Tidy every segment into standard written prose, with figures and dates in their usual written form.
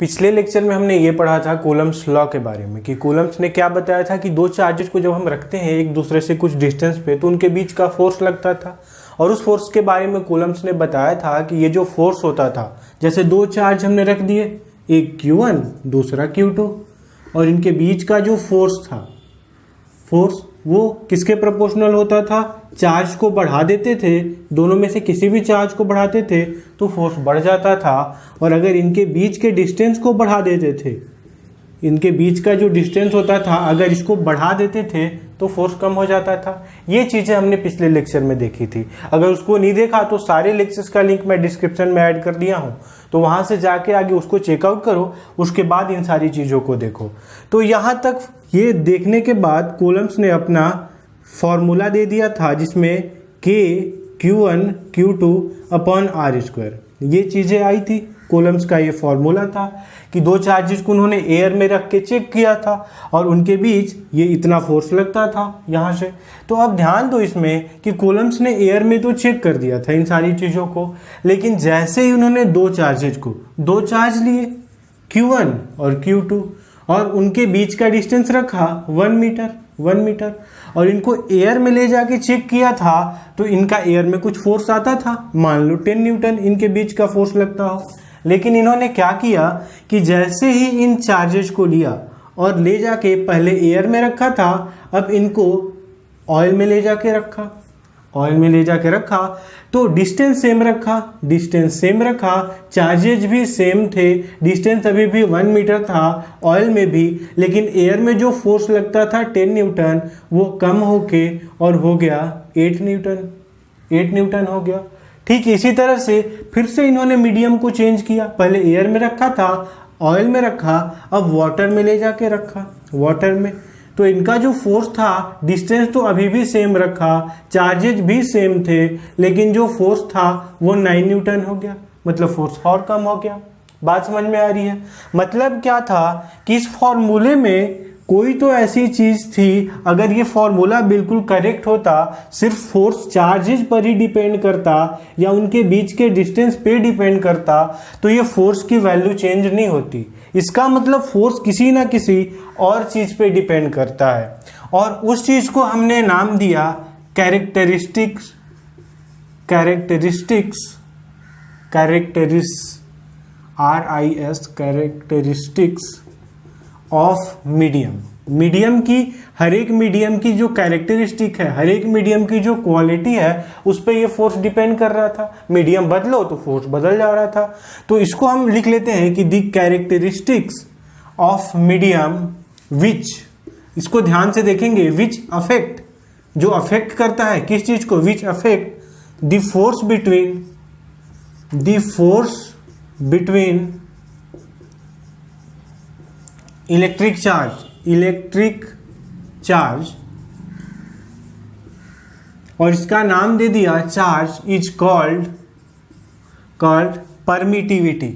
पिछले लेक्चर में हमने ये पढ़ा था कूलम्ब्स लॉ के बारे में कि कूलम्ब्स ने क्या बताया था कि दो चार्जेस को जब हम रखते हैं एक दूसरे से कुछ डिस्टेंस पे तो उनके बीच का फोर्स लगता था। और उस फोर्स के बारे में कूलम्ब्स ने बताया था कि ये जो फोर्स होता था, जैसे दो चार्ज हमने रख दिए, एक Q1 दूसरा Q2, और इनके बीच का जो फोर्स वो किसके प्रोपोर्शनल होता था? चार्ज को बढ़ा देते थे, दोनों में से किसी भी चार्ज को बढ़ाते थे तो फोर्स बढ़ जाता था। और अगर इनके बीच के डिस्टेंस को बढ़ा देते थे, इनके बीच का जो डिस्टेंस होता था अगर इसको बढ़ा देते थे तो फोर्स कम हो जाता था। ये चीज़ें हमने पिछले लेक्चर में देखी थी। अगर उसको नहीं देखा तो सारे लेक्चर्स का लिंक मैं डिस्क्रिप्शन में ऐड कर दिया हूँ, तो वहाँ से जाके आगे उसको चेकआउट करो, उसके बाद इन सारी चीज़ों को देखो। तो यहाँ तक ये देखने के बाद कूलम्ब्स ने अपना फॉर्मूला दे दिया था जिसमें K Q1 Q2 upon R², ये चीज़ें आई थी। कूलम्ब्स का ये फॉर्मूला था कि दो चार्जेस को उन्होंने एयर में रख के चेक किया था और उनके बीच ये इतना फोर्स लगता था यहाँ से। तो अब ध्यान दो इसमें कि कूलम्ब्स ने एयर में तो चेक कर दिया था इन सारी चीज़ों को, लेकिन जैसे ही उन्होंने दो चार्ज लिए Q1 और Q2 और उनके बीच का डिस्टेंस रखा 1 मीटर और इनको एयर में ले जाके चेक किया था तो इनका एयर में कुछ फोर्स आता था, मान लो 10 न्यूटन इनके बीच का फोर्स लगता हो। लेकिन इन्होंने क्या किया कि जैसे ही इन चार्जेस को लिया और ले जाके पहले एयर में रखा था, अब इनको ऑयल में ले जाके रखा तो डिस्टेंस सेम रखा, चार्जेज भी सेम थे, डिस्टेंस अभी भी 1 मीटर था ऑयल में भी, लेकिन एयर में जो फोर्स लगता था 10 न्यूटन वो कम होके और हो गया 8 न्यूटन हो गया। ठीक इसी तरह से फिर से इन्होंने मीडियम को चेंज किया, पहले एयर में रखा था, ऑयल में रखा, अब वाटर में ले जाके रखा, वाटर में, तो इनका जो फोर्स था डिस्टेंस तो अभी भी सेम रखा, चार्जेज भी सेम थे, लेकिन जो फोर्स था वो 9 न्यूटन हो गया, मतलब फोर्स और कम हो गया। बात समझ में आ रही है? मतलब क्या था कि इस फॉर्मूले में कोई तो ऐसी चीज थी, अगर ये फॉर्मूला बिल्कुल करेक्ट होता, सिर्फ फोर्स चार्जेज पर ही डिपेंड करता या उनके बीच के डिस्टेंस पे डिपेंड करता तो ये फोर्स की वैल्यू चेंज नहीं होती। इसका मतलब फोर्स किसी ना किसी और चीज पे डिपेंड करता है और उस चीज को हमने नाम दिया कैरेक्टरिस्टिक्स ऑफ मीडियम की, हर एक मीडियम की जो कैरेक्टरिस्टिक है, हर एक मीडियम की जो क्वालिटी है, उस पर ये फोर्स डिपेंड कर रहा था। मीडियम बदलो तो फोर्स बदल जा रहा था। तो इसको हम लिख लेते हैं कि the characteristics of medium which, इसको ध्यान से देखेंगे, विच अफेक्ट, जो अफेक्ट करता है किस चीज को, which affect the force between electric charge, और इसका नाम दे दिया चार्ज इज कॉल्ड परमिटिविटी।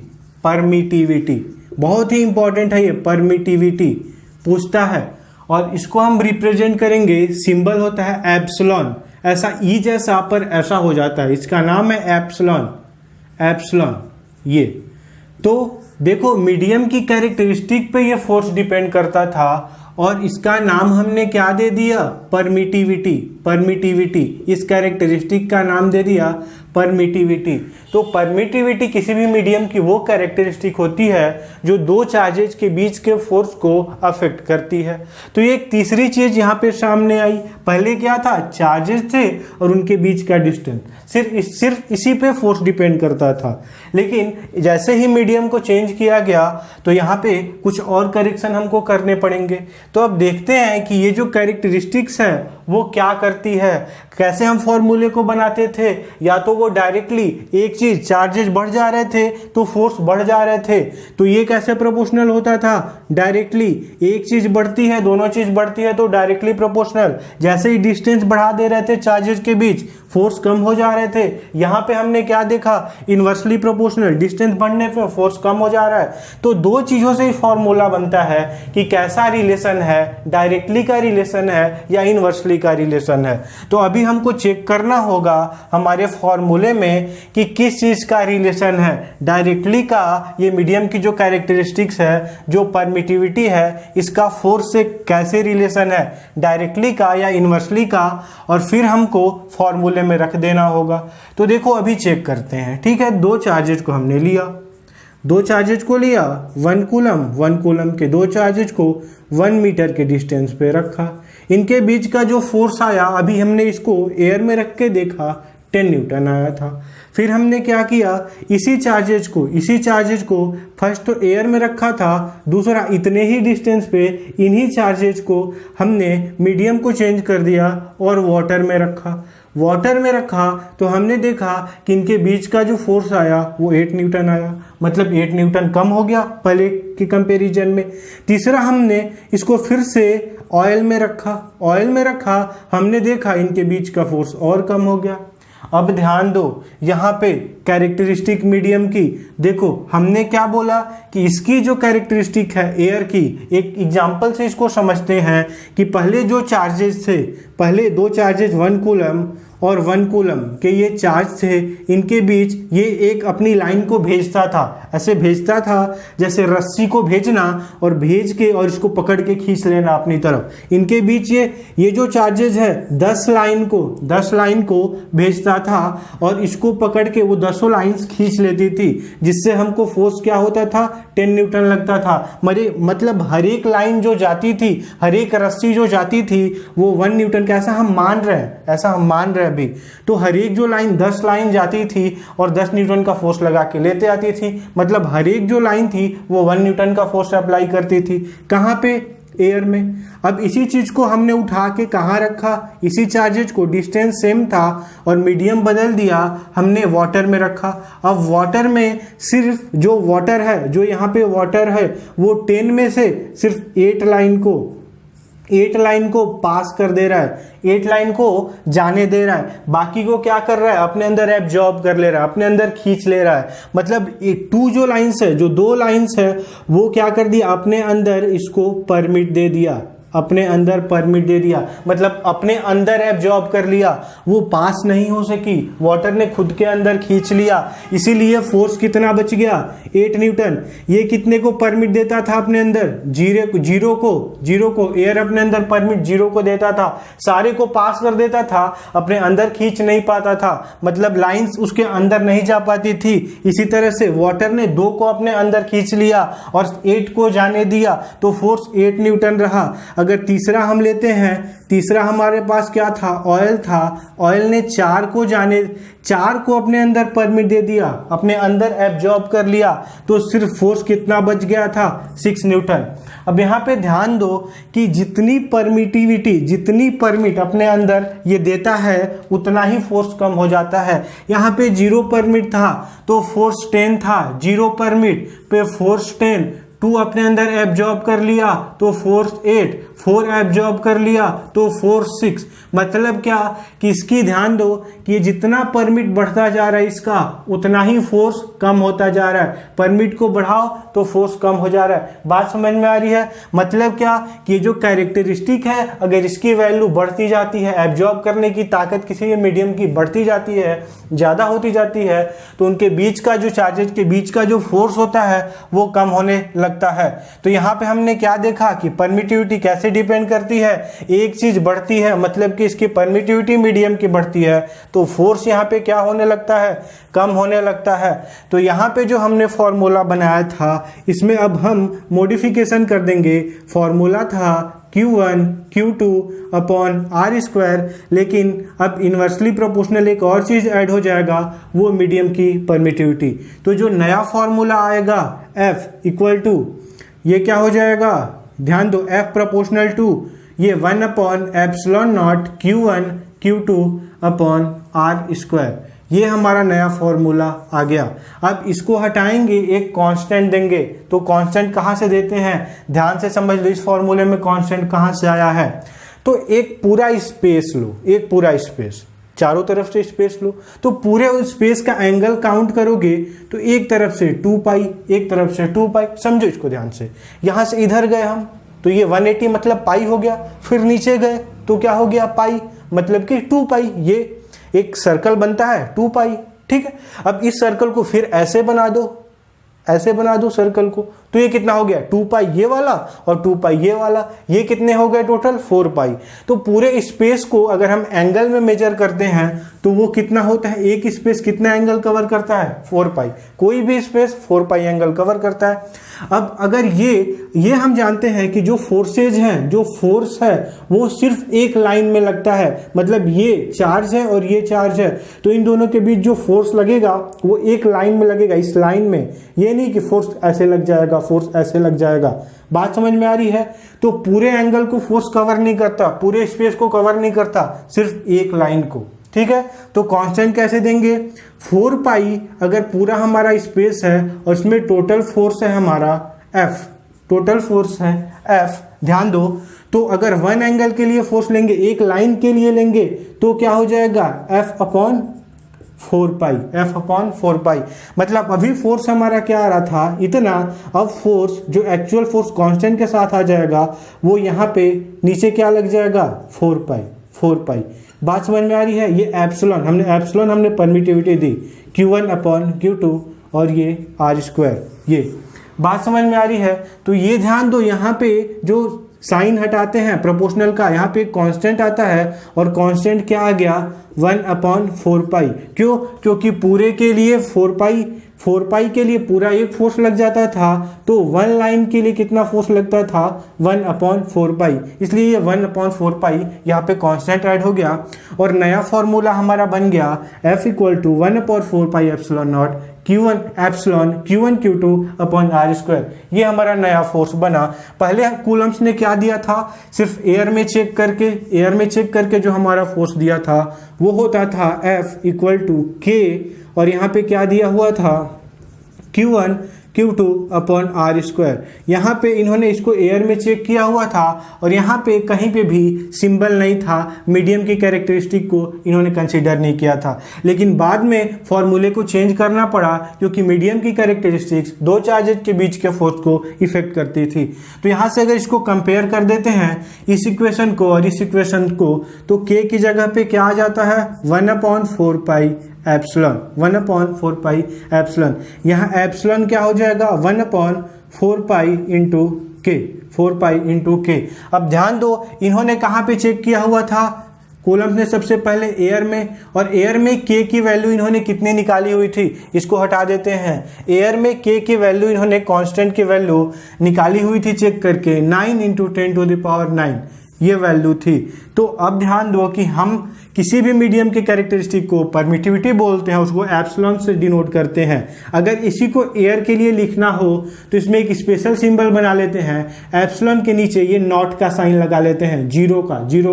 बहुत ही इंपॉर्टेंट है ये परमिटिविटी, पूछता है, और इसको हम रिप्रेजेंट करेंगे, सिंबल होता है एप्सिलॉन, ऐसा ई जैसा पर ऐसा हो जाता है, इसका नाम है एप्सिलॉन। ये तो देखो मीडियम की कैरेक्टरिस्टिक पे ये फोर्स डिपेंड करता था और इसका नाम हमने क्या दे दिया, परमिटिविटी। इस कैरेक्टरिस्टिक का नाम दे दिया परमिटिविटी। तो परमिटिविटी किसी भी मीडियम की वो कैरेक्टरिस्टिक होती है जो दो चार्जेज के बीच के फोर्स को अफेक्ट करती है। तो ये एक तीसरी चीज यहाँ पे सामने आई। पहले क्या था, चार्जेस थे और उनके बीच का डिस्टेंस, सिर्फ इसी पे फोर्स डिपेंड करता था। लेकिन जैसे ही मीडियम को चेंज किया गया तो यहाँ पे कुछ और करेक्शन हमको करने पड़ेंगे। तो अब देखते हैं कि ये जो कैरेक्टरिस्टिक्स है वो क्या करती है, कैसे हम फॉर्मूले को बनाते थे। या तो वो डायरेक्टली एक चीज, चार्जेस बढ़ जा रहे थे तो फोर्स बढ़ जा रहे थे, तो ये कैसे प्रोपोर्शनल होता था, डायरेक्टली एक चीज बढ़ती है, दोनों चीज बढ़ती है तो डायरेक्टली प्रोपोर्शनल। जैसे ही डिस्टेंस बढ़ा दे रहे थे चार्जेस के बीच, फोर्स कम हो जा रहे थे। यहाँ पे हमने क्या देखा, इनवर्सली प्रोपोर्शनल, डिस्टेंस बढ़ने पे फोर्स कम हो जा रहा है। तो दो चीजों से ही फॉर्मूला बनता है कि कैसा रिलेशन है, डायरेक्टली का रिलेशन है या इनवर्सली का रिलेशन रिलेशन है। तो अभी हमको चेक करना होगा हमारे फॉर्मूले में कि किस चीज़ का रिलेशन है। डायरेक्टली का ये मीडियम की जो कैरेक्टरिस्टिक्स है, जो परमिटिविटी है, इसका फोर्स से कैसे रिलेशन है, डायरेक्टली का या इन्वर्सली का, और फिर हमको फॉर्मूले में रख देना होगा। तो देखो अभी चेक करते हैं। ठीक है, दो चार्जेज को हमने लिया, दो चार्जेज को लिया, 1 कूलम के दो चार्जेज को 1 मीटर के डिस्टेंस पे रखा। इनके बीच का जो फोर्स आया, अभी हमने इसको एयर में रख के देखा, 10 न्यूटन आया था। फिर हमने क्या किया, इसी चार्जेज को फर्स्ट तो एयर में रखा था, दूसरा इतने ही डिस्टेंस पे इन्हीं चार्जेज को हमने मीडियम को चेंज कर दिया और वाटर में रखा तो हमने देखा कि इनके बीच का जो फोर्स आया वो 8 न्यूटन आया, मतलब 8 न्यूटन कम हो गया पहले के कंपैरिजन में। तीसरा हमने इसको फिर से ऑयल में रखा, हमने देखा इनके बीच का फोर्स और कम हो गया। अब ध्यान दो यहाँ पे कैरेक्टरिस्टिक मीडियम की, देखो हमने क्या बोला कि इसकी जो कैरेक्टरिस्टिक है एयर की, एक एग्जांपल से इसको समझते हैं कि पहले जो चार्जेस थे, पहले दो चार्जेस 1 कूलम और 1 कूलम के ये चार्ज थे, इनके बीच ये एक अपनी लाइन को भेजता था, ऐसे भेजता था जैसे रस्सी को भेजना और भेज के और इसको पकड़ के खींच लेना अपनी तरफ। इनके बीच ये जो चार्जेस है 10 लाइन को भेजता था और इसको पकड़ के वो 10 लाइन्स खींच लेती थी, जिससे हमको फोर्स क्या होता था, 10 न्यूटन लगता था। मतलब हर एक लाइन जो जाती थी, हर एक रस्सी जो जाती थी वो 1 न्यूटन का, ऐसा हम मान रहे हैं अभी। तो हर एक जो लाइन 10 लाइन जाती थी और 10 न्यूटन का फोर्स लगा के लेते आती थी, मतलब हर एक जो लाइन थी वो 1 न्यूटन का फोर्स अप्लाई करती थी। कहाँ पे, एयर में। अब इसी चीज को हमने उठा के कहाँ रखा, इसी चार्जेज को, डिस्टेंस सेम था और मीडियम बदल दिया, हमने वाटर में रखा। अब वाटर में सिर्फ जो वाटर है, जो यहाँ पे वाटर है वो 10 में से सिर्फ 8 लाइन को पास कर दे रहा है, 8 लाइन को जाने दे रहा है, बाकी को क्या कर रहा है, अपने अंदर एब्जॉर्ब कर ले रहा है, अपने अंदर खींच ले रहा है। मतलब 2 जो लाइन्स है, जो 2 लाइन्स है वो क्या कर दिया, अपने अंदर इसको परमिट दे दिया, मतलब अपने अंदर एब्जॉर्ब कर लिया, वो पास नहीं हो सकी, वाटर ने खुद के अंदर खींच लिया, इसीलिए फोर्स कितना बच गया, 8 न्यूटन। ये कितने को परमिट देता था अपने अंदर, जीरो को एयर अपने अंदर परमिट 0 को देता था, सारे को पास कर देता था, अपने अंदर खींच नहीं पाता था, मतलब लाइंस उसके अंदर नहीं जा पाती थी। इसी तरह से वाटर ने 2 को अपने अंदर खींच लिया और 8 को जाने दिया, तो फोर्स 8 न्यूटन रहा। अगर तीसरा हम लेते हैं, तीसरा हमारे पास क्या था, ऑयल था, ऑयल ने 4 को अपने अंदर परमिट दे दिया, अपने अंदर एब्जॉर्ब कर लिया, तो सिर्फ फोर्स कितना बच गया था, 6 न्यूटन। अब यहाँ पे ध्यान दो कि जितनी परमिट अपने अंदर ये देता है उतना ही फोर्स कम हो जाता है। यहाँ पे 0 परमिट था तो फोर्स 10 था, 0 परमिट पे फोर्स 10, 2 अपने अंदर एब्जॉर्ब कर लिया तो फोर्स 8, 4 एब्जॉर्ब कर लिया तो फोर्स 6। मतलब क्या कि इसकी ध्यान दो कि जितना परमिट बढ़ता जा रहा है इसका, उतना ही फोर्स कम होता जा रहा है। परमिट को बढ़ाओ तो फोर्स कम हो जा रहा है। बात समझ में आ रही है? मतलब क्या कि जो कैरेक्टरिस्टिक है, अगर इसकी वैल्यू बढ़ती जाती है, एब्जॉर्ब करने की ताकत किसी भी मीडियम की बढ़ती जाती है, ज़्यादा होती जाती है, तो उनके बीच का जो चार्जेज के बीच का जो फोर्स होता है वो कम होने लगता है। तो यहाँ पे हमने क्या देखा कि परमिटिविटी कैसे डिपेंड करती है, एक चीज बढ़ती है मतलब कि इसकी परमिटिविटी मीडियम की बढ़ती है तो फोर्स यहाँ पे क्या होने लगता है, कम होने लगता है। तो यहाँ पे जो हमने फॉर्मूला बनाया था इसमें अब हम मॉडिफिकेशन कर देंगे। फॉर्मूला था Q1 Q2 अपॉन R², लेकिन अब इन्वर्सली प्रोपोर्शनल एक और चीज ऐड हो जाएगा, वो मीडियम की परमिटिविटी। तो जो नया फॉर्मूला आएगा F इक्वल टू, ये क्या हो जाएगा, ध्यान दो, F प्रोपोर्शनल टू ये 1 upon epsilon naught Q1 Q2 upon R²। ये हमारा नया फॉर्मूला आ गया। अब इसको हटाएंगे, एक कांस्टेंट देंगे। तो कांस्टेंट कहाँ से देते हैं, ध्यान से समझ लो इस फॉर्मूले में कांस्टेंट कहाँ से आया है। तो एक पूरा स्पेस लो, एक पूरा स्पेस, चारों तरफ से स्पेस लो, तो पूरे उस स्पेस का एंगल काउंट करोगे तो एक तरफ से 2 पाई, एक तरफ से 2 पाई। समझो इसको ध्यान से, यहाँ से इधर गए हम तो ये 180 मतलब पाई हो गया, फिर नीचे गए तो क्या हो गया पाई, मतलब कि 2 पाई। ये एक सर्कल बनता है 2 पाई, ठीक है। अब इस सर्कल को फिर ऐसे बना दो, ऐसे बना दो सर्कल को, तो ये कितना हो गया 2 पाई ये वाला और 2 पाई ये वाला, ये कितने हो गए टोटल 4 पाई। तो पूरे स्पेस को अगर हम एंगल में मेजर करते हैं तो वो कितना होता है, एक स्पेस कितना एंगल कवर करता है 4 पाई, कोई भी स्पेस 4 पाई एंगल कवर करता है। अब अगर ये हम जानते हैं कि जो फोर्सेज हैं, जो फोर्स है वो सिर्फ एक लाइन में लगता है, मतलब ये चार्ज है और ये चार्ज है, तो इन दोनों के बीच जो फोर्स लगेगा वो एक लाइन में लगेगा, इस लाइन में। ये नहीं कि फोर्स ऐसे लग जाएगा, फोर्स ऐसे लग जाएगा। बात समझ में आ रही है? तो पूरे एंगल को फोर्स कवर नहीं करता, पूरे स्पेस को कवर नहीं करता, सिर्फ एक लाइन को, ठीक है। तो कांस्टेंट कैसे देंगे, 4 पाई अगर पूरा हमारा स्पेस है और इसमें टोटल फोर्स है हमारा F, टोटल फोर्स है F, ध्यान दो। तो अगर 1 एंगल के लिए फोर्स लेंगे, एक लाइन के लिए लेंगे, तो क्या हो जाएगा F अपॉन 4 पाई, F अपॉन 4 पाई। मतलब अभी फोर्स हमारा क्या आ रहा था इतना, अब फोर्स जो एक्चुअल फोर्स कांस्टेंट के साथ आ जाएगा वो यहाँ पे नीचे क्या लग जाएगा 4 पाई, 4 पाई। बात समझ में आ रही है? ये एप्सिलॉन हमने परमिटिविटी दी Q1 अपॉन Q2 और ये R², ये बात समझ में आ रही है? तो ये ध्यान दो, यहाँ पे जो साइन हटाते हैं प्रोपोर्शनल का, यहाँ पे कांस्टेंट आता है और कांस्टेंट क्या आ गया 1 अपॉन 4 पाई। क्यों? क्योंकि पूरे के लिए 4 पाई के लिए पूरा एक फोर्स लग जाता था, तो 1 लाइन के लिए कितना फोर्स लगता था 1 अपॉन 4 पाई, इसलिए ये 1 अपॉन 4 पाई यहाँ पे कांस्टेंट ऐड हो गया और नया फॉर्मूला हमारा बन गया F equal to 1 upon 4 pi epsilon naught Q1 epsilon Q1 Q2 upon R²। ये हमारा नया फोर्स बना। पहले कूलम्स ने क्या दिया था, सिर्फ एयर में चेक करके जो हमारा फोर्स दिया था वो होता था F इक्वल टू K, और यहाँ पे क्या दिया हुआ था Q1 Q2 अपॉन R²। यहाँ पे इन्होंने इसको एयर में चेक किया हुआ था और यहाँ पे कहीं पे भी सिंबल नहीं था, मीडियम की कैरेक्टरिस्टिक को इन्होंने कंसीडर नहीं किया था। लेकिन बाद में फॉर्मूले को चेंज करना पड़ा क्योंकि मीडियम की कैरेक्टरिस्टिक्स दो चार्जेज के बीच के फोर्स को इफेक्ट करती थी। तो यहाँ से अगर इसको कंपेयर कर देते हैं इस इक्वेशन को और इस इक्वेशन को, तो K की जगह पे क्या आ जाता है 1 upon 4 pi epsilon, 1 upon 4 pi epsilon. यहाँ एप्सिलॉन क्या हो जाएगा 1 अपॉन 4 पाई इंटू के, 4 पाई इंटू के। अब ध्यान दो, इन्होंने कहाँ पे चेक किया हुआ था, कूलम्स ने सबसे पहले एयर में, और एयर में के की वैल्यू इन्होंने कितनी निकाली हुई थी, इसको हटा देते हैं। एयर में के की वैल्यू इन्होंने कांस्टेंट की वैल्यू निकाली हुई थी चेक करके 9 इंटू 10⁹ ये वैल्यू थी। तो अब ध्यान दो कि हम किसी भी मीडियम के कैरेक्टरिस्टिक को परमिटिविटी बोलते हैं, उसको एप्सिलॉन से डिनोट करते हैं। अगर इसी को एयर के लिए लिखना हो तो इसमें एक स्पेशल सिंबल बना लेते हैं, एप्सिलॉन के नीचे ये नॉट का साइन लगा लेते हैं, जीरो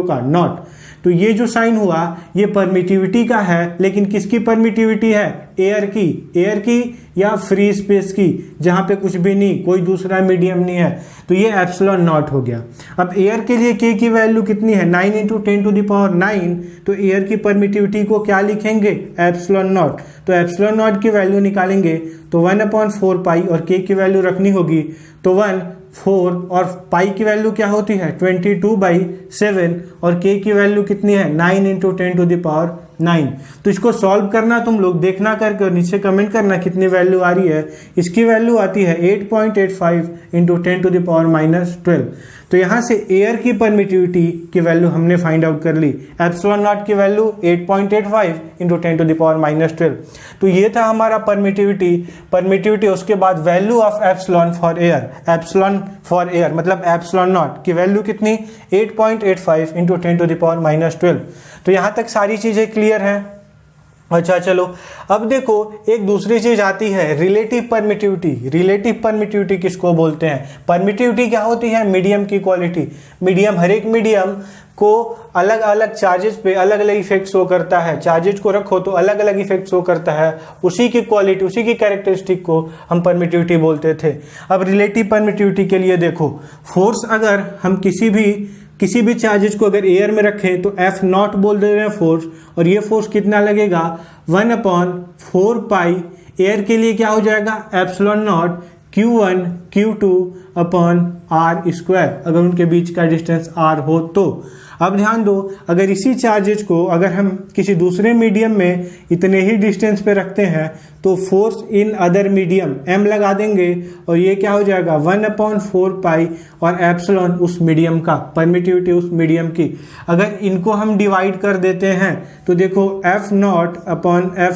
का नॉट। तो ये जो साइन हुआ ये परमिटिविटी का है, लेकिन किसकी परमिटिविटी है, एयर की या फ्री स्पेस की, जहां पे कुछ भी नहीं, कोई दूसरा मीडियम नहीं है। तो ये एप्सिलॉन नॉट हो गया। अब एयर के लिए के की वैल्यू कितनी है 9 इंटू 10⁹, तो एयर की परमिटिविटी को क्या लिखेंगे एप्सिलॉन नॉट। तो एप्सिलॉन नॉट की वैल्यू निकालेंगे तो 1 अपॉन 4 पाई, और के की वैल्यू रखनी होगी तो 1 4, और पाई की वैल्यू क्या होती है 22/7, और के की वैल्यू कितनी है 9 इंटू 10⁹। तो इसको सॉल्व करना तुम लोग देखना करके और नीचे कमेंट करना कितनी वैल्यू आ रही है। इसकी वैल्यू आती है 8.85 इंटू 10⁻12। तो यहाँ से एयर की परमिटिविटी की वैल्यू हमने फाइंड आउट कर ली, एप्सिलॉन नॉट की वैल्यू 8.85 इंटू 10⁻12। तो ये था हमारा परमिटिविटी। उसके बाद value of epsilon for air मतलब एप्सिलॉन नॉट की वैल्यू कितनी 8.85 इंटू 10⁻12। तो यहाँ तक सारी चीजें क्लियर हैं। अच्छा चलो, अब देखो एक दूसरी चीज आती है रिलेटिव परमिटिविटी किसको बोलते हैं। परमिटिविटी क्या होती है, मीडियम की क्वालिटी। हर एक मीडियम को अलग अलग चार्जेस पे अलग अलग इफेक्ट शो करता है, चार्जेस को रखो तो अलग अलग इफेक्ट शो करता है, उसी की क्वालिटी उसी की कैरेक्टरिस्टिक को हम परमिटिविटी बोलते थे। अब रिलेटिव परमिटिविटी के लिए देखो, फोर्स अगर हम किसी भी चार्जेस को अगर एयर में रखें तो F नॉट बोल दे रहे हैं फोर्स, और ये फोर्स कितना लगेगा 1 अपॉन 4 पाई। एयर के लिए क्या हो जाएगा epsilon naught Q1 Q2 upon R square, अगर उनके बीच का डिस्टेंस R हो तो। अब ध्यान दो, अगर इसी चार्जेज को अगर हम किसी दूसरे मीडियम में इतने ही डिस्टेंस पे रखते हैं तो force in other medium m लगा देंगे और ये क्या हो जाएगा 1/4 पाई और एप्सिलॉन उस मीडियम का, परमिटिविटी उस मीडियम की। अगर इनको हम डिवाइड कर देते हैं तो देखो F0 अपॉन F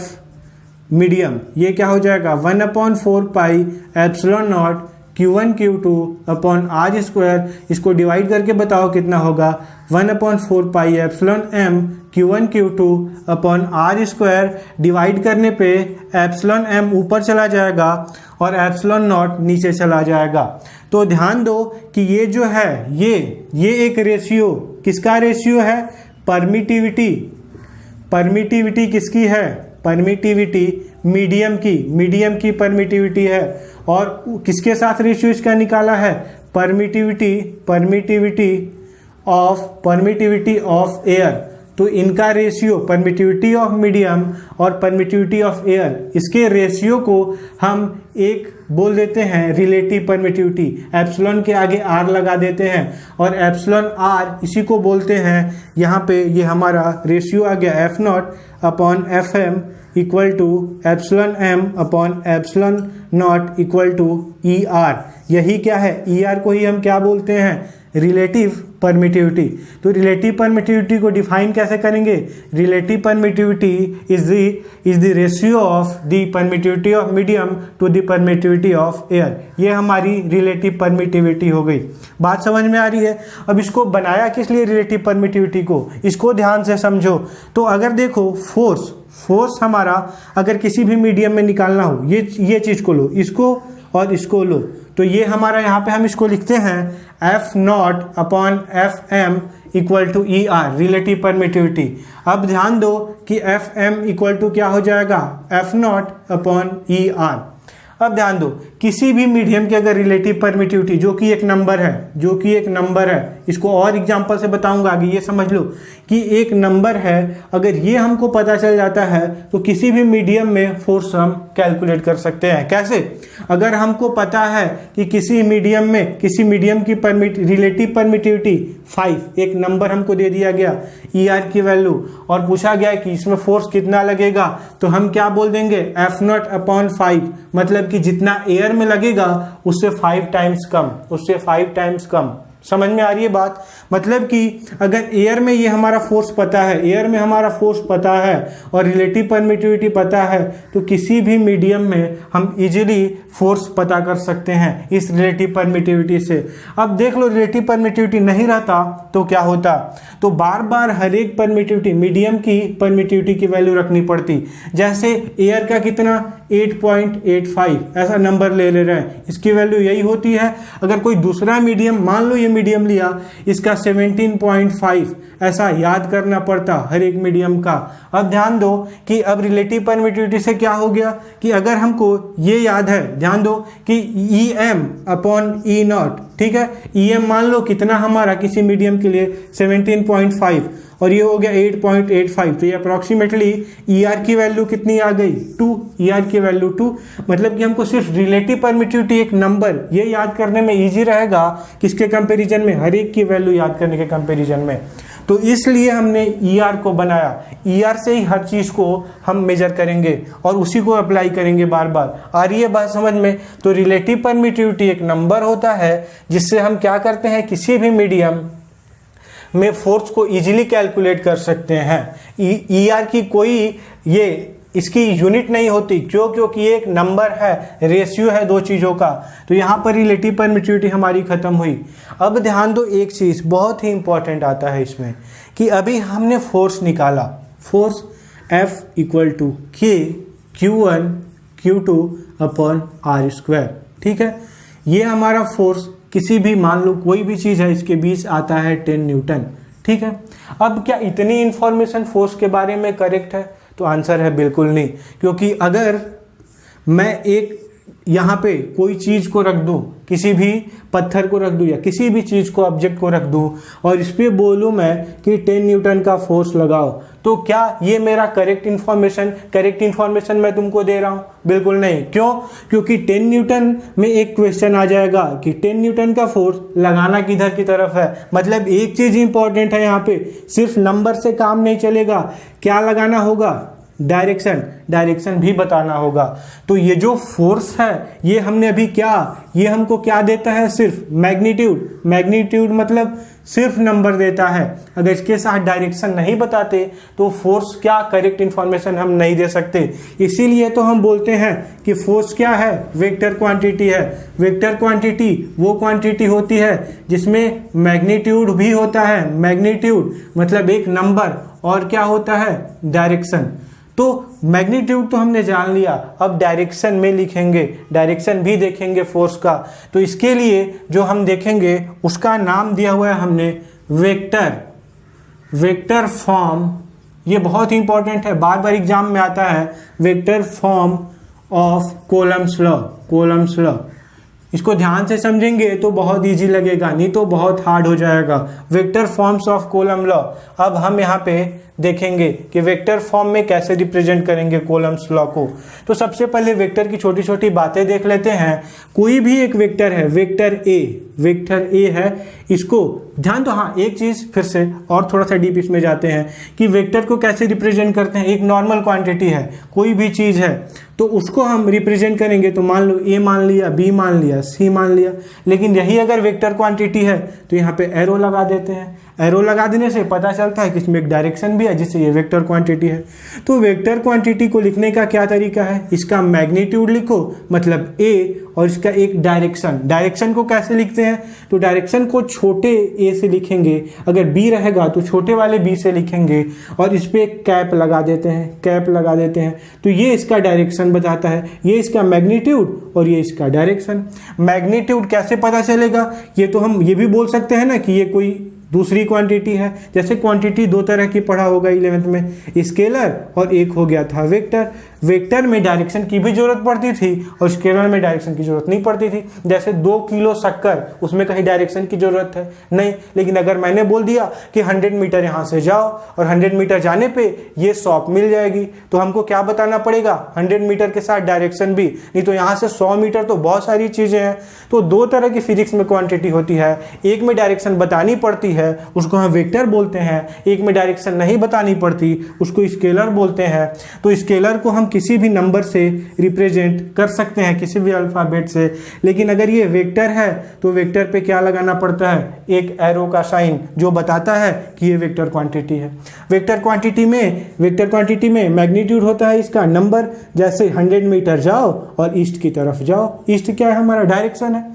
मीडियम, ये क्या हो जाएगा 1/4 पाई epsilon naught Q1 Q2 upon R square. इसको डिवाइड करके बताओ कितना होगा 1/4 pi epsilon m Q1 Q2 upon R square. Divide करने पे एप्सिलॉन m ऊपर चला जाएगा और एप्सिलॉन नॉट नीचे चला जाएगा। तो ध्यान दो कि ये जो है ये एक रेशियो, किसका रेशियो है, परमिटिविटी। परमिटिविटी किसकी है, परमिटिविटी मीडियम की परमिटिविटी है। और किसके साथ रेशियो इसका निकाला है, परमिटिविटी ऑफ एयर। तो इनका रेशियो परमिटिविटी ऑफ मीडियम और परमिटिविटी ऑफ एयर, इसके रेशियो को हम एक बोल देते हैं रिलेटिव परमिटिविटी। एप्सिलॉन के आगे R लगा देते हैं और एप्सिलॉन R इसी को बोलते हैं, यहाँ पे ये हमारा रेशियो आ गया F0 upon FM equal to epsilon m upon epsilon naught equal to ER। यही क्या है, ER को ही हम क्या बोलते हैं, रिलेटिव परमिटिविटी। तो रिलेटिव परमिटिविटी को डिफाइन कैसे करेंगे, relative permittivity is the ratio of the permittivity of medium to the permittivity of air. ये हमारी रिलेटिव परमिटिविटी हो गई। बात समझ में आ रही है। अब इसको बनाया किस लिए रिलेटिव परमिटिविटी को, इसको ध्यान से समझो। तो अगर देखो फोर्स हमारा अगर किसी भी मीडियम में निकालना हो, ये चीज को लो, इसको और इसको लो, तो ये हमारा यहाँ पे हम इसको लिखते हैं F0 upon FM equal to ER, relative permittivity. अब ध्यान दो कि FM इक्वल टू क्या हो जाएगा, F0 अपॉन ER। अब ध्यान दो, किसी भी मीडियम की अगर रिलेटिव परमिटिविटी जो कि एक नंबर है, इसको और एग्जांपल से बताऊंगा आगे, ये समझ लो कि एक नंबर है, अगर ये हमको पता चल जाता है तो किसी भी मीडियम में फोर्स हम कैलकुलेट कर सकते हैं। कैसे, अगर हमको पता है कि किसी मीडियम की रिलेटिव परमिटिविटी 5, एक नंबर हमको दे दिया गया ER की वैल्यू और पूछा गया कि इसमें फोर्स कितना लगेगा, तो हम क्या बोल देंगे F0 अपॉन 5, मतलब कि जितना एयर में लगेगा उससे 5 टाइम्स कम। समझ में आ रही है बात। मतलब कि अगर एयर में ये हमारा फोर्स पता है, और रिलेटिव परमिटिविटी पता है, तो किसी भी मीडियम में हम इजीली फोर्स पता कर सकते हैं इस रिलेटिव परमिटिविटी से। अब देख लो, रिलेटिव परमिटिविटी नहीं रहता तो क्या होता, तो बार बार हर एक परमिटिविटी, मीडियम की परमिटिविटी की वैल्यू रखनी पड़ती। जैसे एयर का कितना 8.85 ऐसा नंबर ले रहे हैं, इसकी वैल्यू यही होती है। अगर कोई दूसरा मीडियम, मान लो ये मीडियम लिया, इसका 17.5 ऐसा याद करना पड़ता हर एक मीडियम का। अब ध्यान दो कि अब रिलेटिव परमिटिविटी से क्या हो गया कि अगर हमको ये याद है, ध्यान दो कि EM अपॉन E0, ठीक है, EM मान लो कितना हमारा किसी मीडियम के लिए 17.5 और ये हो गया 8.85, तो ये अप्रॉक्सीमेटली ER की वैल्यू कितनी आ गई 2, ER की वैल्यू 2। मतलब कि हमको सिर्फ रिलेटिव परमिटिविटी एक नंबर ये याद करने में इजी रहेगा, किसके कंपैरिजन में, हर एक की वैल्यू याद करने के कंपैरिजन में। तो इसलिए हमने ER को बनाया, ER से ही हर चीज को हम मेजर करेंगे और उसी को अप्लाई करेंगे बार बार। आ रही है बात समझ में। तो रिलेटिव परमिटिविटी एक नंबर होता है जिससे हम क्या करते हैं, किसी भी मीडियम में फोर्स को इजीली कैलकुलेट कर सकते हैं। ER की कोई इसकी यूनिट नहीं होती, क्योंकि एक नंबर है, रेशियो है दो चीज़ों का। तो यहाँ पर रिलेटिव परमिटिविटी हमारी खत्म हुई। अब ध्यान दो, एक चीज़ बहुत ही इंपॉर्टेंट आता है इसमें कि अभी हमने फोर्स निकाला, force F equal to K Q1 Q2 upon R square, ठीक है। ये हमारा फोर्स किसी भी, मान लो कोई भी चीज़ है, इसके बीच आता है 10 न्यूटन, ठीक है। अब क्या इतनी इंफॉर्मेशन फोर्स के बारे में करेक्ट है, तो आंसर है बिल्कुल नहीं। क्योंकि अगर मैं यहाँ पे कोई चीज को रख दूं, किसी भी पत्थर को रख दूं या किसी भी चीज को, ऑब्जेक्ट को रख दूं और इस पे बोलूं मैं कि 10 न्यूटन का फोर्स लगाओ, तो क्या ये मेरा करेक्ट इन्फॉर्मेशन मैं तुमको दे रहा हूं? बिल्कुल नहीं। क्यों? क्योंकि 10 न्यूटन में एक क्वेश्चन आ जाएगा कि 10 न्यूटन का फोर्स लगाना किधर की तरफ है। मतलब एक चीज इंपॉर्टेंट है यहाँ पे, सिर्फ नंबर से काम नहीं चलेगा, क्या लगाना होगा? डायरेक्शन भी बताना होगा। तो ये जो फोर्स है ये हमने अभी ये हमको क्या देता है? सिर्फ मैग्नीट्यूड मतलब सिर्फ नंबर देता है। अगर इसके साथ डायरेक्शन नहीं बताते तो फोर्स क्या करेक्ट इंफॉर्मेशन हम नहीं दे सकते। इसीलिए तो हम बोलते हैं कि फोर्स क्या है? वेक्टर क्वांटिटी है। वेक्टर क्वांटिटी वो क्वांटिटी होती है जिसमें मैग्नीट्यूड भी होता है। मैग्नीट्यूड मतलब एक नंबर, और क्या होता है? डायरेक्शन। तो मैग्नीट्यूड तो हमने जान लिया, अब डायरेक्शन में लिखेंगे, डायरेक्शन भी देखेंगे फोर्स का। तो इसके लिए जो हम देखेंगे उसका नाम दिया हुआ है हमने वेक्टर फॉर्म। ये बहुत इंपॉर्टेंट है, बार बार एग्जाम में आता है। Vector form of Coulomb's law. इसको ध्यान से समझेंगे तो बहुत इजी लगेगा, नहीं तो बहुत हार्ड हो जाएगा। Vector forms of coulomb law. अब हम यहाँ पे देखेंगे कि वेक्टर फॉर्म में कैसे रिप्रेजेंट करेंगे कूलम्ब्स लॉ को। तो सबसे पहले वेक्टर की छोटी छोटी बातें देख लेते हैं। कोई भी एक वेक्टर है, वेक्टर ए है, इसको ध्यान दो। हाँ, एक चीज फिर से और थोड़ा सा डीप इसमें जाते हैं कि वेक्टर को कैसे रिप्रेजेंट करते हैं। एक नॉर्मल क्वांटिटी है, कोई भी चीज है तो उसको हम रिप्रेजेंट करेंगे। तो मान लो ए मान लिया, बी मान लिया, सी मान लिया। लेकिन यही अगर वेक्टर क्वांटिटी है तो यहाँ पे एरो लगा देते हैं। एरो लगा देने से पता चलता है कि इसमें एक डायरेक्शन भी है जिससे ये वेक्टर क्वांटिटी है। तो वेक्टर क्वांटिटी को लिखने का क्या तरीका है? इसका मैग्नीट्यूड लिखो मतलब ए, और इसका एक डायरेक्शन को कैसे लिखते हैं? तो डायरेक्शन को छोटे ए से लिखेंगे, अगर बी रहेगा तो छोटे वाले बी से लिखेंगे और इस पे कैप लगा देते हैं। तो ये इसका डायरेक्शन बताता है, ये इसका मैग्नीट्यूड और ये इसका डायरेक्शन। मैग्नीट्यूड कैसे पता चलेगा? ये तो हम ये भी बोल सकते हैं ना कि ये कोई दूसरी क्वांटिटी है। जैसे क्वांटिटी दो तरह की पढ़ा होगा 11th में, स्केलर और एक हो गया था वेक्टर। वेक्टर में डायरेक्शन की भी जरूरत पड़ती थी और स्केलर में डायरेक्शन की जरूरत नहीं पड़ती थी। जैसे 2 किलो शक्कर, उसमें कहीं डायरेक्शन की जरूरत है नहीं। लेकिन अगर मैंने बोल दिया कि 100 मीटर यहाँ से जाओ और 100 मीटर जाने पे ये शॉप मिल जाएगी, तो हमको क्या बताना पड़ेगा? 100 मीटर के साथ डायरेक्शन भी, नहीं तो यहाँ से 100 मीटर तो बहुत सारी चीजें हैं। तो दो तरह की फिजिक्स में क्वांटिटी होती है, एक में डायरेक्शन बतानी पड़ती है, उसको हम वेक्टर बोलते हैं। एक में डायरेक्शन नहीं बतानी पड़ती, उसको स्केलर बोलते हैं। तो स्केलर को हम किसी भी नंबर से रिप्रेजेंट कर सकते हैं, किसी भी अल्फाबेट से। लेकिन अगर ये वेक्टर है तो वेक्टर पे क्या लगाना पड़ता है? एक एरो का साइन जो बताता है कि ये वेक्टर क्वांटिटी है। वेक्टर क्वांटिटी में मैग्नीट्यूड होता है इसका नंबर। जैसे 100 मीटर जाओ और ईस्ट की तरफ जाओ, ईस्ट क्या है? हमारा डायरेक्शन है।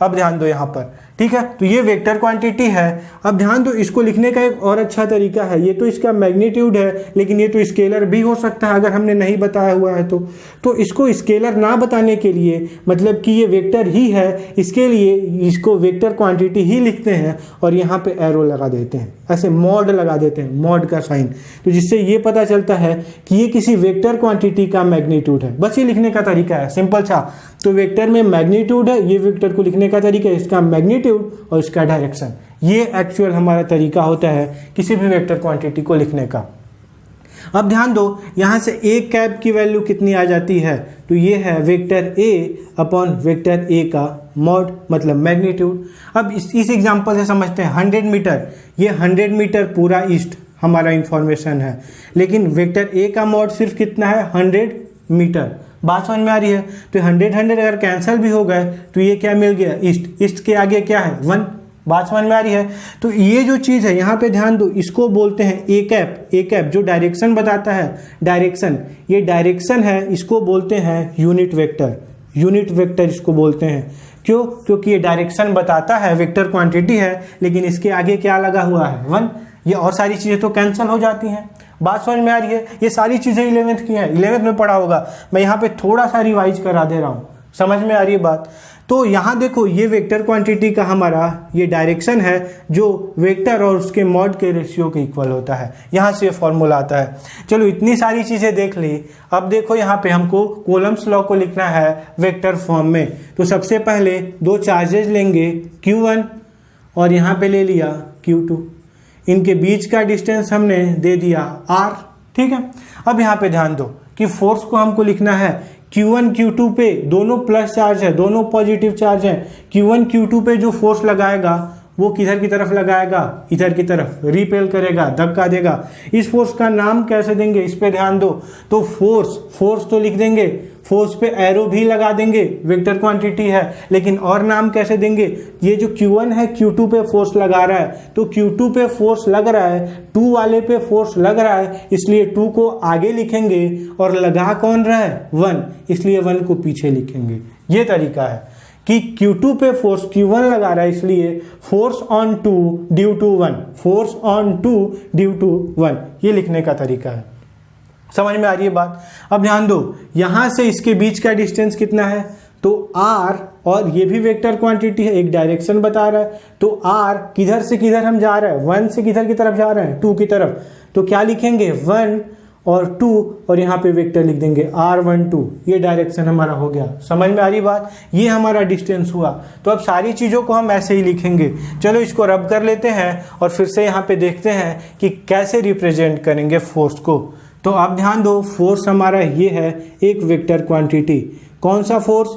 अब ध्यान दो यहाँ पर, ठीक है। तो ये वेक्टर क्वांटिटी है। अब ध्यान दो, इसको लिखने का एक और अच्छा तरीका है। ये तो इसका मैग्नीट्यूड है, लेकिन ये तो स्केलर भी हो सकता है अगर हमने नहीं बताया हुआ है तो इसको स्केलर ना बताने के लिए, मतलब कि ये वेक्टर ही है, इसके लिए इसको वेक्टर क्वांटिटी ही लिखते हैं और यहाँ पे एरो लगा देते हैं, ऐसे मॉड लगा देते हैं, मॉड का साइन। तो जिससे ये पता चलता है कि ये किसी वेक्टर क्वांटिटी का मैग्नीट्यूड है। बस ये लिखने का तरीका है, सिंपल सा। तो वेक्टर में मैग्नीट्यूड है, ये वेक्टर को लिखने का तरीका है, इसका मैग्नीट्यूड और इसका डायरेक्शन। ये एक्चुअल हमारा तरीका होता है किसी भी वेक्टर क्वांटिटी को लिखने का। अब ध्यान दो, यहां से ए कैप की वैल्यू कितनी आ जाती है? तो ये है vector A upon vector A का मॉड, मतलब मैग्नीट्यूड। अब इस एग्जांपल से समझते हैं 100 मीटर, ये 100 मीटर पूरा ईस्ट हमारा इंफॉर्मेशन है, लेकिन वेक्टर ए का मॉड सिर्फ कितना है? 100 मीटर। बात समझ में आ रही है? तो 100 अगर कैंसिल भी हो गए तो ये क्या मिल गया? ईस्ट। ईस्ट के आगे क्या है? 1। बात समझ में आ रही है? तो ये जो चीज है यहाँ पे ध्यान दो, इसको बोलते हैं ए कैप। ए कैप जो डायरेक्शन बताता है, डायरेक्शन, ये डायरेक्शन है, इसको बोलते हैं यूनिट वेक्टर। यूनिट वेक्टर इसको बोलते हैं। क्यों? क्योंकि ये डायरेक्शन बताता है, वेक्टर क्वांटिटी है, लेकिन इसके आगे क्या लगा हुआ है? 1। ये और सारी चीजें तो कैंसिल हो जाती हैं। बात समझ में आ रही है? ये सारी चीजें 11th की हैं, 11th में पढ़ा होगा। मैं यहाँ पे थोड़ा सा रिवाइज करा दे रहा हूँ, समझ में आ रही है बात? तो यहाँ देखो ये वेक्टर क्वांटिटी का हमारा ये डायरेक्शन है जो वेक्टर और उसके मॉड के रेशियो के इक्वल होता है, यहाँ से ये फॉर्मूला आता है। चलो इतनी सारी चीज़ें देख ली। अब देखो यहाँ पे हमको कूलम्ब्स लॉ को लिखना है वेक्टर फॉर्म में। तो सबसे पहले दो चार्जेज लेंगे Q1 और यहाँ पे ले लिया Q2, इनके बीच का डिस्टेंस हमने दे दिया R, ठीक है। अब यहाँ पे ध्यान दो कि फोर्स को हमको लिखना है Q1 Q2 पे, दोनों प्लस चार्ज है, दोनों पॉजिटिव चार्ज है। Q1 Q2 पे जो फोर्स लगाएगा वो किधर की तरफ लगाएगा, इधर की तरफ रिपेल करेगा, धक्का देगा। इस फोर्स का नाम कैसे देंगे, इस पे ध्यान दो। तो फोर्स तो लिख देंगे, फोर्स पे एरो भी लगा देंगे, वेक्टर क्वांटिटी है, लेकिन और नाम कैसे देंगे। ये जो Q1 है Q2 पे फोर्स लगा रहा है, तो Q2 पे फोर्स लग रहा है, 2 वाले पे फोर्स लग रहा है, इसलिए 2 को आगे लिखेंगे और लगा कौन रहा है 1, इसलिए 1 को पीछे लिखेंगे। ये तरीका है कि Q2 पे फोर्स Q1 लगा रहा है, इसलिए force on 2 due to 1, force on 2 due to 1, ये लिखने का तरीका है। समझ में आ रही है बात। अब ध्यान दो, यहां से इसके बीच का डिस्टेंस कितना है, तो R, और ये भी वेक्टर क्वांटिटी है, एक डायरेक्शन बता रहा है। तो R किधर से किधर हम जा रहे हैं, 1 से किधर की तरफ जा रहे हैं, 2 की तरफ। तो क्या लिखेंगे 1 और 2 और यहाँ पे वेक्टर लिख देंगे R12, ये डायरेक्शन हमारा हो गया। समझ में आ रही बात। ये हमारा डिस्टेंस हुआ। तो अब सारी चीज़ों को हम ऐसे ही लिखेंगे। चलो इसको रब कर लेते हैं और फिर से यहाँ पे देखते हैं कि कैसे रिप्रेजेंट करेंगे फोर्स को। तो आप ध्यान दो, फोर्स हमारा ये है एक वेक्टर क्वांटिटी। कौन सा फोर्स,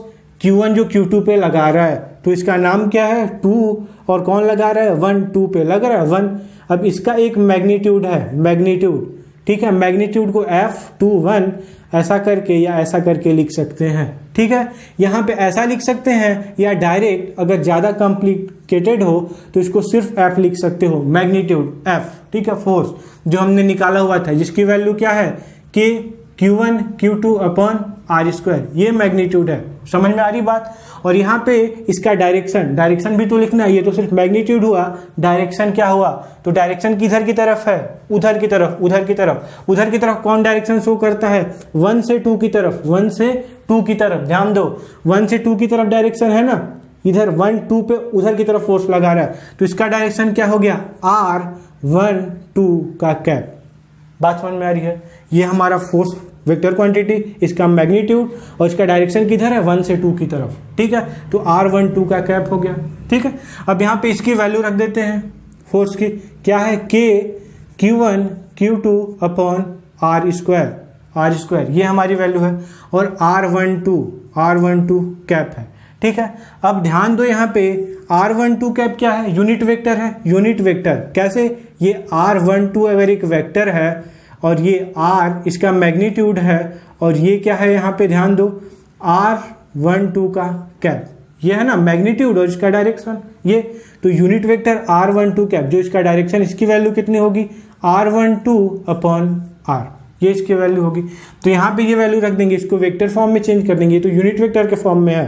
Q1 जो Q2 पे लगा रहा है, तो इसका नाम क्या है 2, और कौन लगा रहा है 1, 2 पे लग रहा है 1। अब इसका एक मैग्नीट्यूड है, मैग्नीट्यूड, ठीक है। मैग्नीट्यूड को F21 ऐसा करके या ऐसा करके लिख सकते हैं, ठीक है। यहाँ पे ऐसा लिख सकते हैं या डायरेक्ट, अगर ज़्यादा कॉम्प्लिकेटेड हो तो इसको सिर्फ F लिख सकते हो, मैग्नीट्यूड F, ठीक है। फोर्स जो हमने निकाला हुआ था जिसकी वैल्यू क्या है कि Q1 Q2 अपॉन R², ये मैग्नीट्यूड है। समझ में आ रही बात। और यहाँ पे इसका डायरेक्शन भी तो लिखना है, ये तो सिर्फ मैग्नीट्यूड हुआ, डायरेक्शन क्या हुआ, तो डायरेक्शन किधर की तरफ है, उधर की तरफ, उधर की तरफ। उधर की तरफ कौन डायरेक्शन शो करता है, 1 से 2 की तरफ, 1 से 2 की तरफ। ध्यान दो, 1 से 2 की तरफ डायरेक्शन है ना, इधर 1 2 पे उधर की तरफ फोर्स लगा रहा है, तो इसका डायरेक्शन क्या हो गया R12 का कैप। बात समझ में आ रही है। ये हमारा फोर्स वेक्टर क्वांटिटी, इसका मैग्नीट्यूड और इसका डायरेक्शन किधर है 1 से 2 की तरफ, ठीक है। तो R12 का कैप हो गया, ठीक है। अब यहाँ पे इसकी वैल्यू रख देते हैं फोर्स की, क्या है K Q1 Q2 upon R², ये हमारी वैल्यू है। और R12 कैप है, ठीक है। अब ध्यान दो, यहाँ पे R12 कैप क्या है, यूनिट वेक्टर है। यूनिट वेक्टर कैसे, ये R12 अगर एक वेक्टर है और ये R इसका मैग्नीट्यूड है, और ये क्या है यहाँ पे ध्यान दो R12 का कैप, ये है ना मैग्नीट्यूड और इसका डायरेक्शन, ये तो यूनिट वेक्टर R12 कैप, जो इसका डायरेक्शन, इसकी वैल्यू कितनी होगी R12 अपॉन R, ये इसकी वैल्यू होगी। तो यहाँ पे ये वैल्यू रख देंगे, इसको वेक्टर फॉर्म में चेंज कर देंगे, तो यूनिट वेक्टर के फॉर्म में है,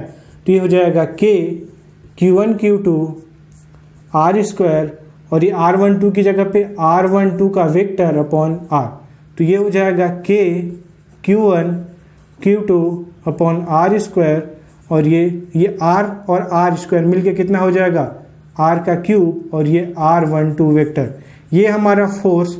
तो ये हो जाएगा K Q1 Q2 R², और ये R12 की जगह पे R12 का वेक्टर अपॉन R, तो ये हो जाएगा K Q1 Q2 upon R², और ये R और R² मिलके कितना हो जाएगा R का क्यूब, और ये R12 वेक्टर। ये हमारा फोर्स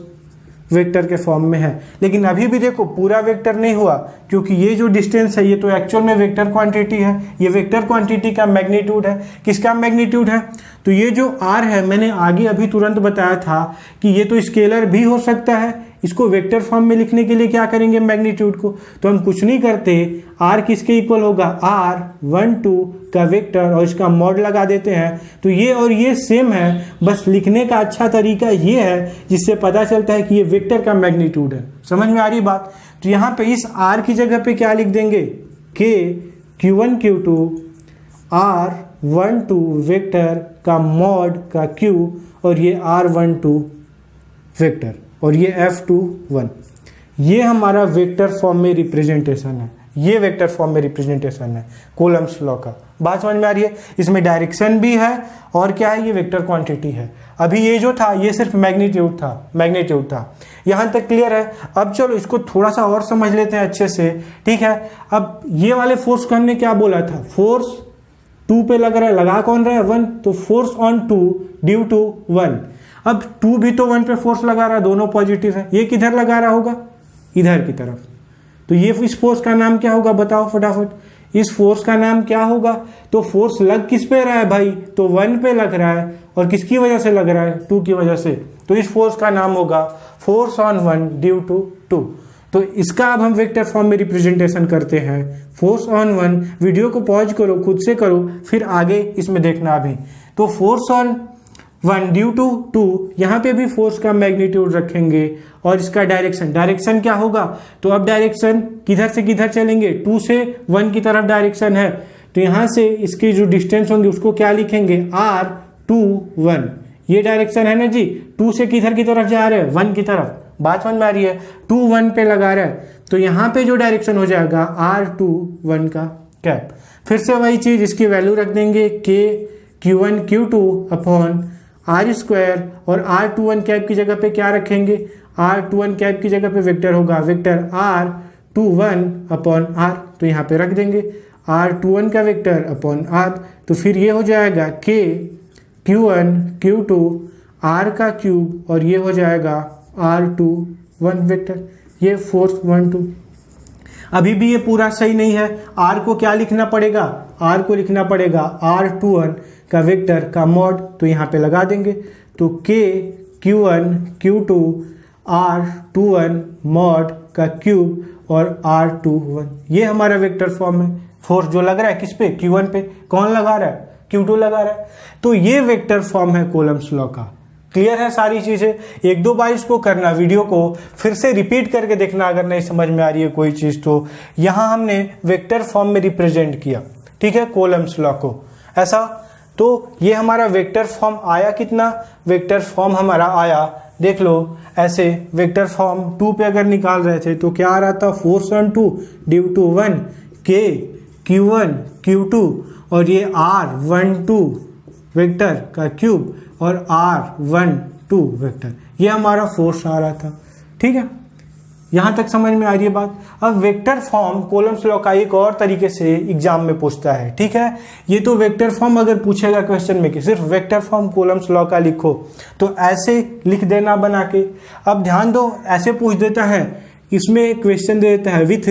वेक्टर के फॉर्म में है। लेकिन अभी भी देखो पूरा वेक्टर नहीं हुआ, क्योंकि ये जो डिस्टेंस है ये तो एक्चुअल में वेक्टर क्वांटिटी है, ये वेक्टर क्वांटिटी का मैग्नीट्यूड है। किसका मैग्नीट्यूड है, तो ये जो R है, मैंने आगे अभी तुरंत बताया था कि ये तो स्केलर भी हो सकता है। इसको वेक्टर फॉर्म में लिखने के लिए क्या करेंगे, मैग्नीट्यूड को, तो हम कुछ नहीं करते, R किसके इक्वल होगा R12 का वेक्टर, और इसका मॉड लगा देते हैं। तो ये और ये सेम है, बस लिखने का अच्छा तरीका ये है जिससे पता चलता है कि ये वेक्टर का मैग्नीट्यूड है। समझ में आ रही बात। तो यहाँ पे इस R की जगह पे क्या लिख देंगे, K Q1 Q2 R12 vector का मॉड का क्यूब, और ये R12 वेक्टर, और ये F21। ये हमारा वेक्टर फॉर्म में रिप्रेजेंटेशन है, ये वेक्टर फॉर्म में रिप्रेजेंटेशन है कूलम्ब्स लॉ का। बात समझ में आ रही है। इसमें डायरेक्शन भी है और क्या है, ये वेक्टर क्वांटिटी है। अभी ये जो था ये सिर्फ मैग्नीट्यूड था। यहाँ तक क्लियर है। अब चलो इसको थोड़ा सा और समझ लेते हैं अच्छे से, ठीक है। अब ये वाले फोर्स को हमने क्या बोला था, फोर्स 2 पे लग रहा है, लगा कौन रहा है 1, तो फोर्स ऑन 2 ड्यू टू 1। अब 2 भी तो 1 पे फोर्स लगा रहा है, दोनों पॉजिटिव है, ये किधर लगा रहा होगा, इधर की तरफ। तो ये इस फोर्स का नाम क्या होगा बताओ फटाफट, इस फोर्स का नाम क्या होगा। तो फोर्स लग किस पे रहा है भाई, तो 1 पे लग रहा है, और किसकी वजह से लग रहा है, 2 की वजह से। तो इस फोर्स का नाम होगा फोर्स ऑन 1 ड्यू टू 2। तो इसका अब हम वेक्टर फॉर्म में रिप्रेजेंटेशन करते हैं, फोर्स ऑन 1। वीडियो को पॉज करो, खुद से करो, फिर आगे इसमें देखना अभी। तो फोर्स ऑन 1 ड्यू टू 2, यहाँ पे भी फोर्स का मैग्नीट्यूड रखेंगे, और इसका डायरेक्शन क्या होगा, तो अब डायरेक्शन किधर से किधर चलेंगे, 2 से 1 की तरफ डायरेक्शन है, तो यहाँ से इसकी जो डिस्टेंस होंगे उसको क्या लिखेंगे, R21। ये डायरेक्शन है ना जी, 2 से किधर की तरफ जा रहे हैं, 1 की तरफ। बात समझ में आ रही है, 2 1 पे लगा रहा है, तो यहाँ पे जो डायरेक्शन हो जाएगा R21 का कैप। फिर से वही चीज, इसकी वैल्यू रख देंगे K Q1 Q2 upon R², और R21 कैप की जगह पे क्या रखेंगे, R21 कैप की जगह पे वेक्टर होगा, वेक्टर R21 अपॉन R, तो यहाँ पे रख देंगे R21 का वेक्टर अपॉन R। तो फिर ये हो जाएगा K Q1 Q2 R का क्यूब, और ये हो जाएगा R21 वेक्टर, ये फोर्स 1 2। अभी भी ये पूरा सही नहीं है, R को क्या लिखना पड़ेगा, R को लिखना पड़ेगा R21 का वेक्टर का मॉड, तो यहाँ पे लगा देंगे। तो K Q1 Q2 R21 mod का क्यूब और R21, ये हमारा वेक्टर फॉर्म है। फोर्स जो लग रहा है किस पे, Q1 पे, कौन लगा रहा है, Q2 लगा रहा है। तो ये वेक्टर फॉर्म है कूलम्ब्स लॉ का। क्लियर है सारी चीजें, एक दो बार इसको करना, वीडियो को फिर से रिपीट करके देखना अगर नहीं समझ में आ रही है कोई चीज तो। यहां हमने वेक्टर फॉर्म में रिप्रेजेंट किया, ठीक है, कूलम्ब्स लॉ को ऐसा। तो ये हमारा वेक्टर फॉर्म आया कितना, वेक्टर फॉर्म हमारा आया, देख लो ऐसे, वेक्टर फॉर्म 2 पे अगर निकाल रहे थे तो क्या आ रहा था, force on 2 due to 1 K Q1 Q2, और ये R12 वेक्टर का क्यूब और R12 वेक्टर, ये हमारा फोर्स आ रहा था। ठीक है, यहां तक समझ में आ रही है बात। अब वेक्टर फॉर्म कूलम्ब्स लॉ का एक और तरीके से एग्जाम में पूछता है, ठीक है। ये तो वेक्टर फॉर्म अगर पूछेगा क्वेश्चन में कि सिर्फ वेक्टर फॉर्म कूलम्ब्स लॉ का लिखो, तो ऐसे लिख देना बना के। अब ध्यान दो, ऐसे पूछ देता है, इसमें क्वेश्चन दे देता है विथ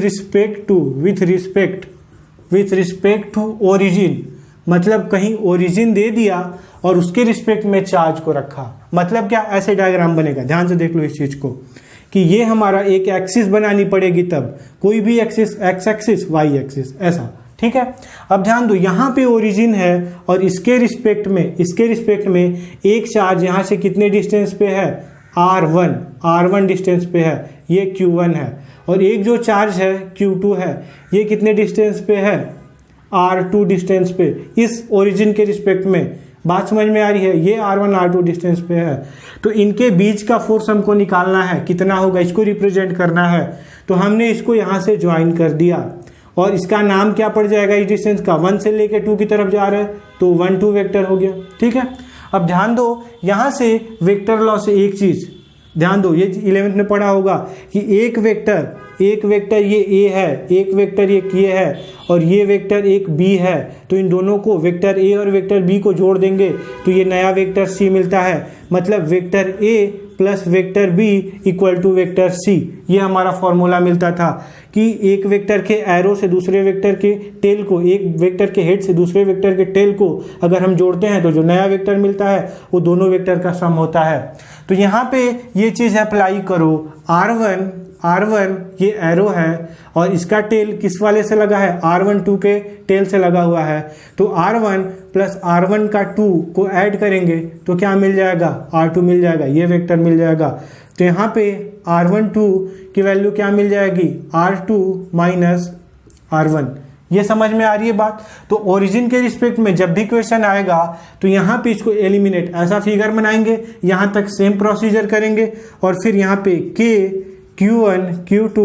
रिस्पेक्ट टू ओरिजिन, मतलब कहीं ओरिजिन दे दिया और उसके रिस्पेक्ट में चार्ज को रखा। मतलब क्या, ऐसे डायग्राम बनेगा, ध्यान से देख लो इस चीज को, कि ये हमारा एक एक्सिस बनानी पड़ेगी, तब कोई भी axis, X axis Y axis, ऐसा। ठीक है, अब ध्यान दो, यहाँ पे ओरिजिन है और इसके रिस्पेक्ट में एक चार्ज यहाँ से कितने डिस्टेंस पे है, R1 डिस्टेंस पे है, ये Q1 है, और एक जो चार्ज है Q2 है, ये कितने डिस्टेंस पे है, R2 डिस्टेंस पे, इस ओरिजिन के रिस्पेक्ट में। बात समझ में आ रही है, ये R1 R2 डिस्टेंस पे है, तो इनके बीच का फोर्स हमको निकालना है, कितना होगा, इसको रिप्रेजेंट करना है। तो हमने इसको यहाँ से ज्वाइन कर दिया, और इसका नाम क्या पड़ जाएगा, इस डिस्टेंस का, 1 से लेके 2 की तरफ जा रहा है, तो 1 2 वेक्टर हो गया। ठीक है, अब ध्यान दो, यहाँ से वेक्टर लॉ से एक चीज ध्यान दो, ये 11th में पढ़ा होगा कि एक वेक्टर ये A है, एक वेक्टर ये K है, और ये वेक्टर एक B है, तो इन दोनों को, वेक्टर A और वेक्टर B को जोड़ देंगे तो ये नया वेक्टर C मिलता है। मतलब vector A plus vector B equal to vector C, ये हमारा फॉर्मूला मिलता था कि एक वेक्टर के एरो से दूसरे वेक्टर के टेल को, एक वेक्टर के हेड से दूसरे वेक्टर के टेल को अगर हम जोड़ते हैं तो जो नया वेक्टर मिलता है वो दोनों वेक्टर का सम होता है। तो यहाँ पे ये चीज़ अप्लाई करो, R1 ये एरो है और इसका टेल किस वाले से लगा है, R12 के टेल से लगा हुआ है, तो R1 प्लस R1 का 2 को ऐड करेंगे तो क्या मिल जाएगा, R2 मिल जाएगा, ये वेक्टर मिल जाएगा। तो यहाँ पे R12 की वैल्यू क्या मिल जाएगी, R2 माइनस R1। ये समझ में आ रही है बात। तो ओरिजिन के रिस्पेक्ट में जब भी क्वेश्चन आएगा तो यहाँ पे इसको एलिमिनेट, ऐसा फिगर बनाएंगे, यहाँ तक सेम प्रोसीजर करेंगे, और फिर यहाँ पे K Q1 Q2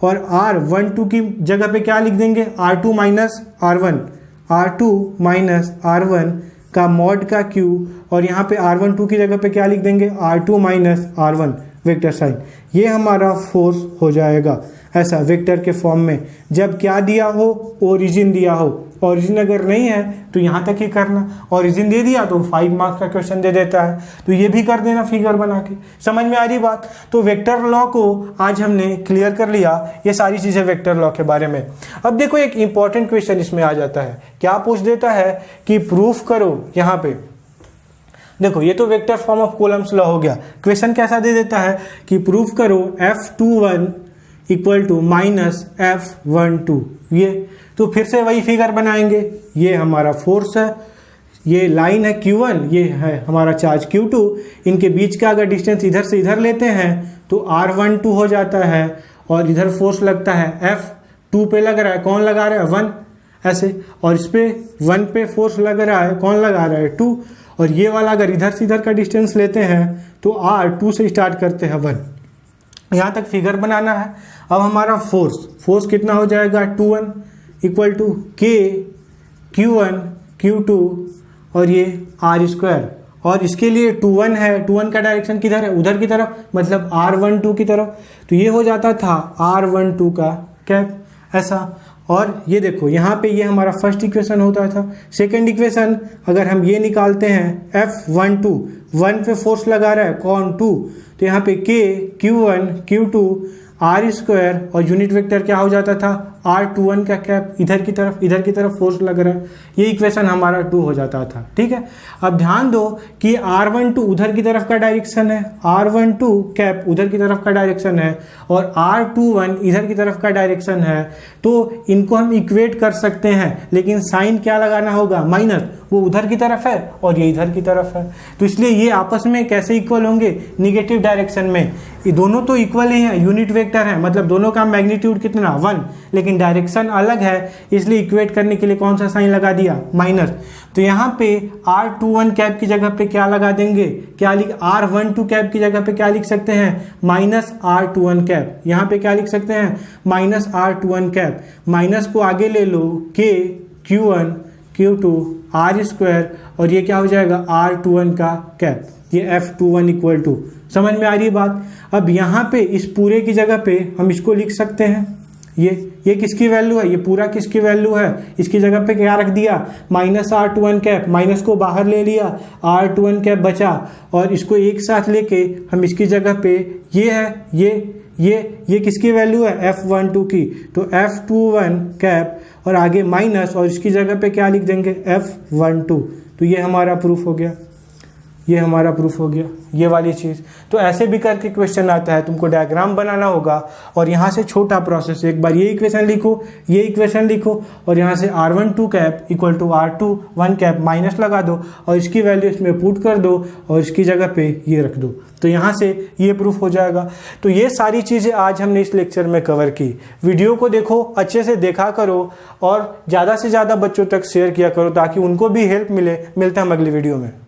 और R12 की जगह पे क्या लिख देंगे, R2 माइनस R1 का मॉड का Q, और यहाँ पे R12 की जगह पे क्या लिख देंगे, R2 minus R1 vector sign. ये हमारा फोर्स हो जाएगा ऐसा वेक्टर के फॉर्म में, जब क्या दिया हो, ओरिजिन दिया हो। ओरिजिन अगर नहीं है तो यहाँ तक ही करना, ओरिजिन दे दिया तो 5 मार्क्स का क्वेश्चन दे देता है, तो ये भी कर देना फिगर बना के। समझ में आ रही बात? तो वेक्टर लॉ को आज हमने क्लियर कर लिया, ये सारी चीज़ें वेक्टर लॉ के बारे में। अब देखो एक इंपॉर्टेंट क्वेश्चन इसमें आ जाता है, क्या पूछ देता है कि प्रूफ करो। यहाँ पे देखो ये तो vector form of Coulomb's law हो गया। क्वेश्चन कैसा दे देता है कि प्रूफ करो F21 equal to minus F12। ये तो फिर से वही फिगर बनाएंगे, ये हमारा फोर्स है, ये लाइन है Q1, ये है हमारा चार्ज Q2, इनके बीच का अगर डिस्टेंस इधर से इधर लेते हैं तो R12 हो जाता है, और इधर फोर्स लगता है F2 पे लग रहा है, कौन लगा रहा है 1 ऐसे, और इस पे 1 पे फोर्स लग रहा है, कौन लगा रहा है 2, और ये वाला अगर इधर से इधर का डिस्टेंस लेते हैं तो R2 से स्टार्ट करते हैं 1। यहाँ तक फिगर बनाना है। अब हमारा फोर्स कितना हो जाएगा 2N equal to K Q1 Q2 और ये R², और इसके लिए 2N है, 2N का डायरेक्शन किधर है, उधर की तरफ, मतलब R12 की तरफ, तो ये हो जाता था R12 का कैप ऐसा। और ये देखो यहाँ पे ये हमारा फर्स्ट इक्वेशन होता था। सेकंड इक्वेशन अगर हम ये निकालते हैं F12, 1 पे फोर्स लगा रहा है कौन 2, तो यहाँ पे K Q1 Q2 R² और यूनिट वेक्टर क्या हो जाता था R21 का कैप, इधर की तरफ फोर्स लग रहा है, ये इक्वेशन हमारा 2 हो जाता था। ठीक है, अब ध्यान दो कि R12 उधर की तरफ का डायरेक्शन है, R12 कैप उधर की तरफ का डायरेक्शन है, और R21 इधर की तरफ का डायरेक्शन है, तो इनको हम इक्वेट कर सकते हैं, लेकिन साइन क्या लगाना होगा माइनस, वो उधर की तरफ है और ये इधर की तरफ है, तो इसलिए ये आपस में कैसे इक्वल होंगे, निगेटिव डायरेक्शन में। ये दोनों तो इक्वल ही हैं, यूनिट वेक्टर है, मतलब दोनों का मैग्नीट्यूड कितना 1, लेकिन डायरेक्शन अलग है, इसलिए इक्वेट करने के लिए कौन सा साइन लगा दिया माइनस। तो यहाँ पे R21 कैप की जगह पे क्या लगा देंगे, क्या लिख R12 कैप की जगह पे क्या लिख सकते हैं माइनस R21 कैप, यहाँ पे क्या लिख सकते हैं माइनस R21 कैप, माइनस को आगे ले लो K Q1 Q2 R², और ये क्या हो जाएगा R21 का कैप, ये F21 इक्वल टू। समझ में आ रही बात? अब यहाँ पे इस पूरे की जगह पे हम इसको लिख सकते हैं, ये किसकी वैल्यू है, ये पूरा किसकी वैल्यू है, इसकी जगह पे क्या रख दिया माइनस R21 कैप, माइनस को बाहर ले लिया, R21 कैप बचा, और इसको एक साथ लेके हम इसकी जगह पे ये है, ये किसकी वैल्यू है F12 की, तो F21 कैप और आगे माइनस, और इसकी जगह पे क्या लिख देंगे F12, तो ये हमारा प्रूफ हो गया, ये हमारा प्रूफ हो गया, ये वाली चीज़। तो ऐसे भी करके क्वेश्चन आता है, तुमको डायग्राम बनाना होगा, और यहाँ से छोटा प्रोसेस, एक बार ये इक्वेशन लिखो, ये इक्वेशन लिखो, और यहाँ से R12 cap equal to R21 cap minus लगा दो, और इसकी वैल्यू इसमें पुट कर दो, और इसकी जगह पे ये रख दो, तो यहाँ से ये प्रूफ हो जाएगा। तो ये सारी चीज़ें आज हमने इस लेक्चर में कवर की। वीडियो को देखो, अच्छे से देखा करो, और ज़्यादा से ज़्यादा बच्चों तक शेयर किया करो, ताकि उनको भी हेल्प मिले। मिलता है हम अगली वीडियो में।